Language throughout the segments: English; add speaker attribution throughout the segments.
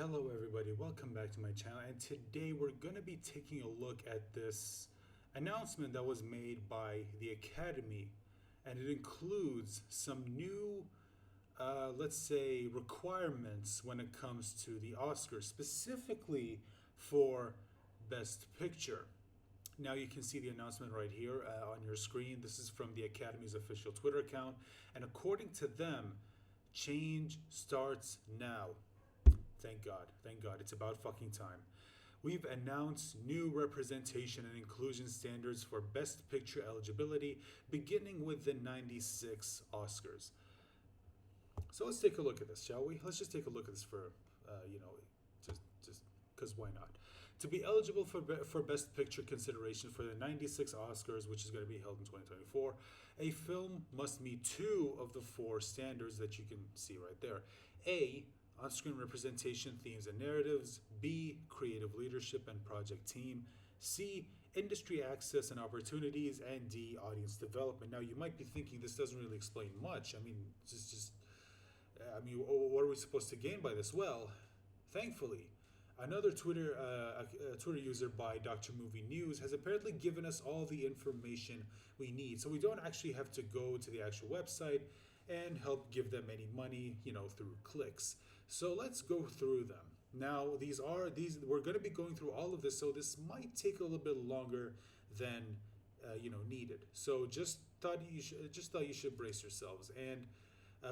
Speaker 1: Hello, everybody. Welcome back to my channel. And today we're going to be taking a look at this announcement that was made by the Academy. And it includes some new, let's say, requirements when it comes to the Oscars, specifically for Best Picture. Now you can see the announcement right here on your screen. This is from the Academy's official Twitter account. And according to them, change starts now. Thank God. Thank God. It's about fucking time. We've announced new representation and inclusion standards for Best Picture eligibility, beginning with the 96 Oscars. So let's take a look at this, shall we? Let's just take a look at this for, just because why not? To be eligible for Best Picture consideration for the 96 Oscars, which is going to be held in 2024, a film must meet two of the four standards that you can see right there. A, on-screen representation, themes and narratives. B, creative leadership and project team. C, industry access and opportunities. And D, audience development. Now, you might be thinking this doesn't really explain much. I mean, what are we supposed to gain by this? Well, thankfully, another Twitter user by Dr. Movie News has apparently given us all the information we need. So we don't actually have to go to the actual website and help give them any money, through clicks. So let's go through them. Now, we're going to be going through all of this, so this might take a little bit longer than needed. So just thought you should brace yourselves. And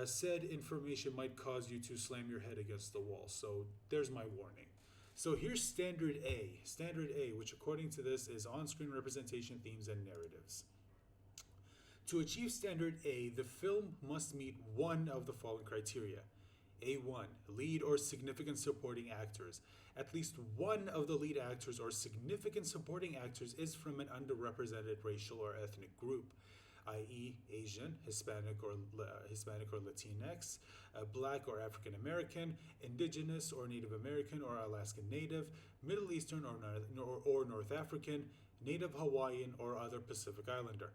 Speaker 1: said information might cause you to slam your head against the wall. So there's my warning. So here's Standard A. Standard A, which according to this is on-screen representation, themes, and narratives. To achieve Standard A, the film must meet one of the following criteria. A1, lead or significant supporting actors. At least one of the lead actors or significant supporting actors is from an underrepresented racial or ethnic group, i.e. Asian, Hispanic or Latinx, Black or African American, Indigenous or Native American or Alaskan Native, Middle Eastern or North African, Native Hawaiian or other Pacific Islander.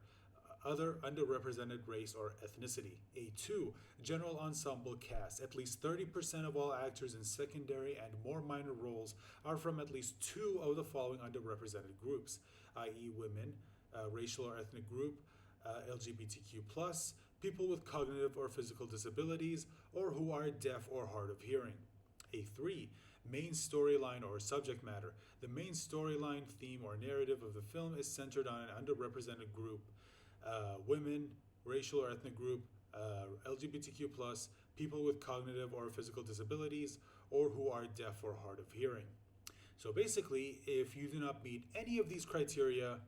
Speaker 1: Other underrepresented race or ethnicity. A2, general ensemble cast. At least 30% of all actors in secondary and more minor roles are from at least two of the following underrepresented groups, i.e. women, racial or ethnic group, LGBTQ+, people with cognitive or physical disabilities, or who are deaf or hard of hearing. A3, main storyline or subject matter. The main storyline, theme, or narrative of the film is centered on an underrepresented group, women, racial or ethnic group, LGBTQ+, people with cognitive or physical disabilities, or who are deaf or hard of hearing. So basically, if you do not meet any of these criteria,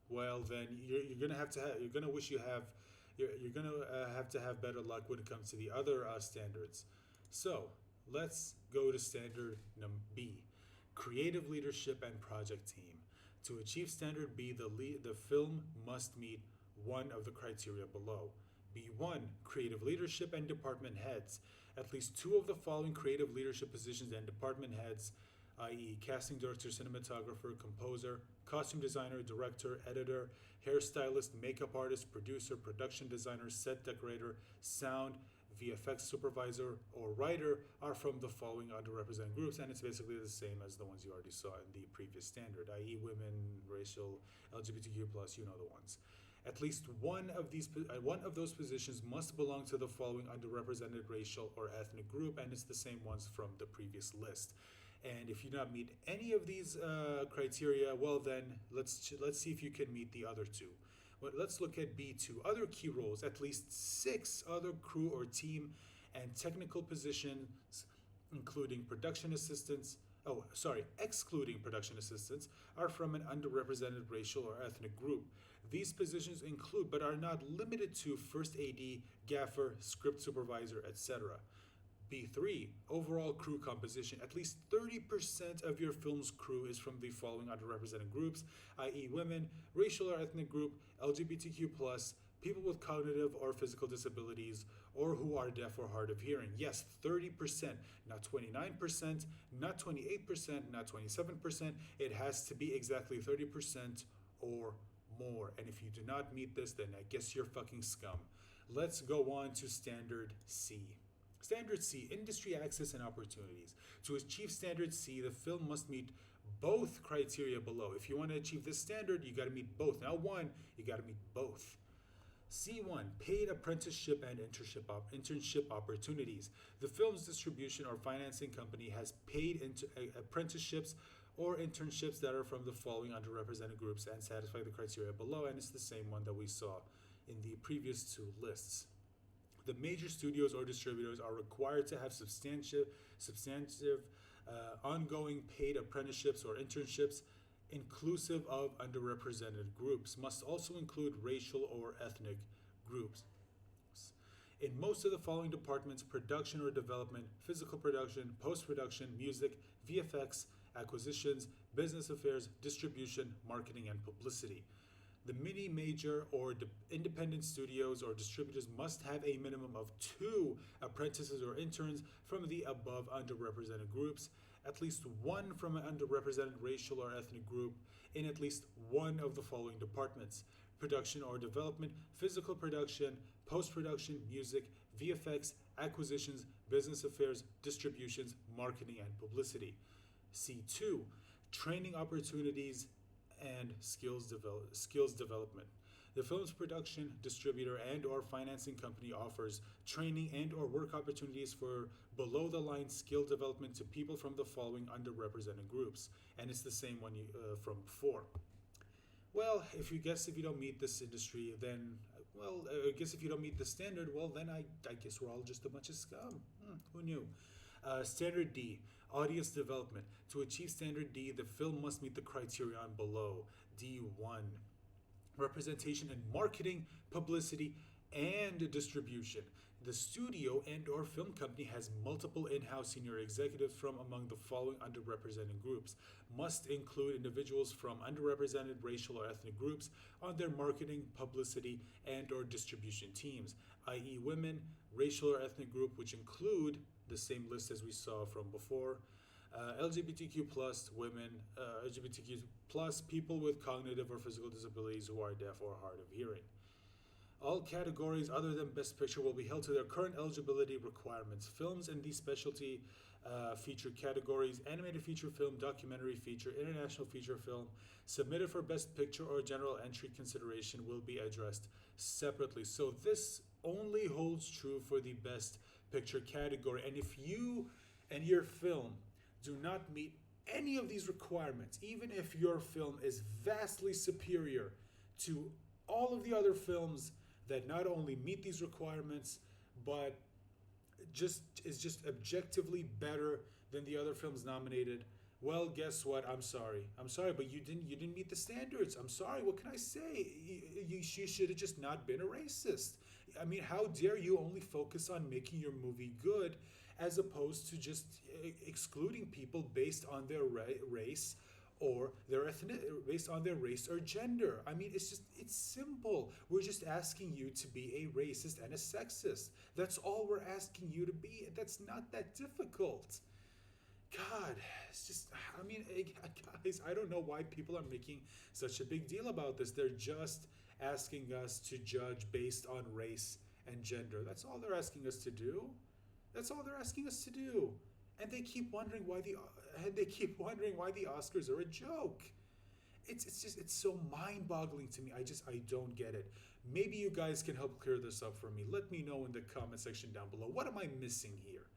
Speaker 1: well, then you're gonna have to have better luck when it comes to the other standards. So let's go to standard B, creative leadership and project team. To achieve standard B, the film must meet one of the criteria below. B1, creative leadership and department heads. At least two of the following creative leadership positions and department heads, i.e. casting director, cinematographer, composer, costume designer, director, editor, hairstylist, makeup artist, producer, production designer, set decorator, sound, VFX supervisor, or writer are from the following underrepresented groups, and it's basically the same as the ones you already saw in the previous standard, i.e. women, racial, LGBTQ+, you know the ones. At least one of those positions must belong to the following underrepresented racial or ethnic group, and it's the same ones from the previous list. And if you do not meet any of these criteria, well then let's see if you can meet the other two. But let's look at B2. Other key roles, at least 6 other crew or team and technical positions, excluding production assistants, are from an underrepresented racial or ethnic group. These positions include, but are not limited to, first AD, gaffer, script supervisor, etc. B3, overall crew composition. At least 30% of your film's crew is from the following underrepresented groups, i.e. women, racial or ethnic group, LGBTQ+, people with cognitive or physical disabilities, or who are deaf or hard of hearing. Yes, 30%, not 29%, not 28%, not 27%. It has to be exactly 30% or more. And if you do not meet this, then I guess you're fucking scum. Let's go on to standard C. Standard C, industry access and opportunities. To achieve Standard C, the film must meet both criteria below. If you want to achieve this standard, you got to meet both. Not one, you got to meet both. C1, paid apprenticeship and internship opportunities. The film's distribution or financing company has paid apprenticeships or internships that are from the following underrepresented groups and satisfy the criteria below, and it's the same one that we saw in the previous two lists. The major studios or distributors are required to have substantive ongoing paid apprenticeships or internships inclusive of underrepresented groups, must also include racial or ethnic groups. In most of the following departments: production or development, physical production, post-production, music, VFX, acquisitions, business affairs, distribution, marketing, and publicity. The mini, major, or independent studios or distributors must have a minimum of 2 apprentices or interns from the above underrepresented groups, at least 1 from an underrepresented racial or ethnic group in at least one of the following departments: production or development, physical production, post-production, music, VFX, acquisitions, business affairs, distributions, marketing, and publicity. C2, training opportunities and skills development. The film's production, distributor, and or financing company offers training and or work opportunities for below-the-line skill development to people from the following underrepresented groups. And it's the same one from before. Well, if you don't meet this industry, then, I guess if you don't meet the standard, well, then I guess we're all just a bunch of scum. Who knew? Standard D, audience development. To achieve Standard D, the film must meet the criterion below. D1, representation in marketing, publicity, and distribution. The studio and or film company has multiple in-house senior executives from among the following underrepresented groups. Must include individuals from underrepresented racial or ethnic groups on their marketing, publicity, and or distribution teams, i.e. women, racial or ethnic group, which include the same list as we saw from before, LGBTQ plus women, LGBTQ plus people with cognitive or physical disabilities who are deaf or hard of hearing. All categories other than Best Picture will be held to their current eligibility requirements. Films in these specialty feature categories: animated feature film, documentary feature, international feature film, submitted for Best Picture or general entry consideration, will be addressed separately. So this only holds true for the Best Picture category. And if you and your film do not meet any of these requirements, even if your film is vastly superior to all of the other films that not only meet these requirements, but is just objectively better than the other films nominated, well, guess what? I'm sorry, but you didn't meet the standards. I'm sorry. What can I say? You should have just not been a racist. I mean, how dare you only focus on making your movie good, as opposed to just excluding people based on their race or based on their race or gender. I mean, it's simple. We're just asking you to be a racist and a sexist. That's all we're asking you to be. That's not that difficult. God, it's just, I mean, guys, I don't know why people are making such a big deal about this. They're just asking us to judge based on race and gender. That's all they're asking us to do. And they keep wondering why the Oscars are a joke. It's so mind-boggling to me. I don't get it. Maybe you guys can help clear this up for me. Let me know in the comment section down below. What am I missing here?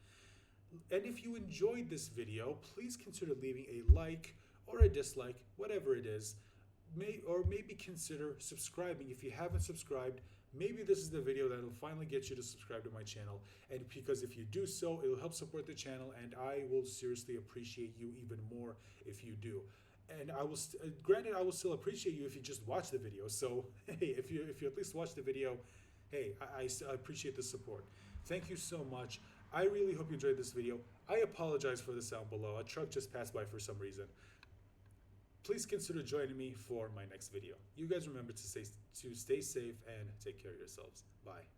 Speaker 1: And if you enjoyed this video, please consider leaving a like or a dislike, whatever it is. Maybe consider subscribing if you haven't subscribed. Maybe this is the video that will finally get you to subscribe to my channel. And because if you do so, it will help support the channel, and I will seriously appreciate you even more if you do. And I will, granted, I will still appreciate you if you just watch the video. So hey, if you at least watch the video, hey, I appreciate the support. Thank you so much. I really hope you enjoyed this video. I apologize for the sound below. A truck just passed by for some reason. Please consider joining me for my next video. You guys remember to stay safe and take care of yourselves. Bye.